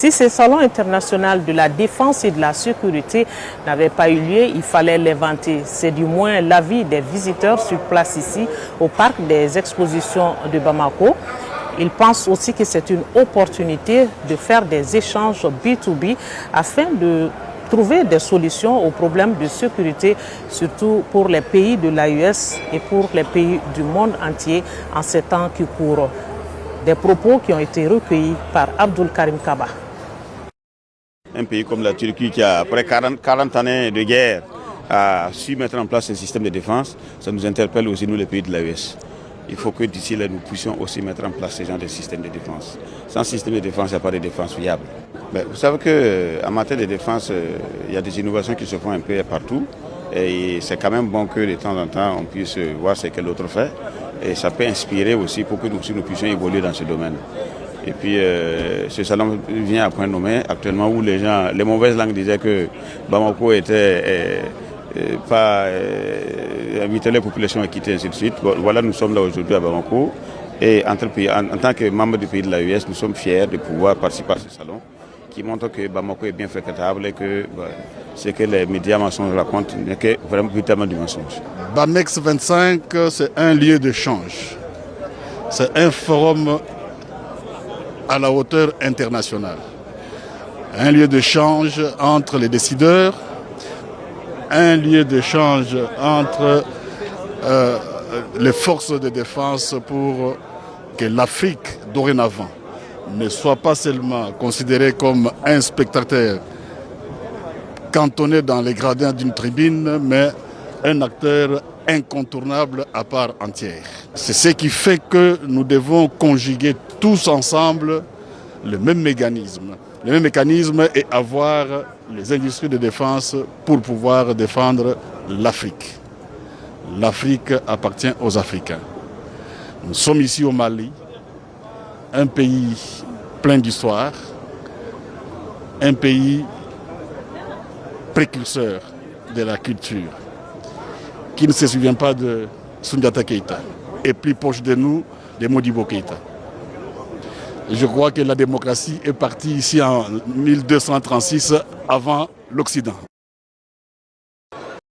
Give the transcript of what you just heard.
Si ce salon international de la défense et de la sécurité n'avait pas eu lieu, il fallait l'inventer. C'est du moins l'avis des visiteurs sur place ici au parc des expositions de Bamako. Ils pensent aussi que c'est une opportunité de faire des échanges B2B afin de trouver des solutions aux problèmes de sécurité, surtout pour les pays de l'AES et pour les pays du monde entier en ces temps qui courent. Des propos qui ont été recueillis par Abdul Karim Kaba. Un pays comme la Turquie qui, après 40 années de guerre, a su mettre en place un système de défense, ça nous interpelle aussi, nous, les pays de l'AES. Il faut que d'ici là, nous puissions aussi mettre en place ce genre de système de défense. Sans système de défense, il n'y a pas de défense viable. Mais vous savez qu'en matière de défense, il y a des innovations qui se font un peu partout. Et c'est quand même bon que de temps en temps, on puisse voir ce que l'autre fait. Et ça peut inspirer aussi pour que nous puissions évoluer dans ce domaine. Et puis, ce salon vient à point nommé actuellement où les mauvaises langues disaient que Bamako était pas invité les populations à quitter, ainsi de suite. Voilà, nous sommes là aujourd'hui à Bamako. Et en tant que membre du pays de l'AES, nous sommes fiers de pouvoir participer à ce salon qui montre que Bamako est bien fréquentable et que ce que les médias mensonges racontent n'est que vraiment véritablement du mensonge. Bamex 25, c'est un lieu d'échange. C'est un forum à la hauteur internationale. Un lieu d'échange entre les décideurs, un lieu d'échange entre les forces de défense pour que l'Afrique, dorénavant, ne soit pas seulement considérée comme un spectateur cantonné dans les gradins d'une tribune, mais un acteur incontournable à part entière. C'est ce qui fait que nous devons conjuguer tous ensemble le même mécanisme. Le même mécanisme est avoir les industries de défense pour pouvoir défendre l'Afrique. L'Afrique appartient aux Africains. Nous sommes ici au Mali, un pays plein d'histoire, un pays précurseur de la culture, qui ne se souvient pas de Soundiata Keïta, et plus proche de nous, de Modibo Keïta. Je crois que la démocratie est partie ici en 1236 avant l'Occident.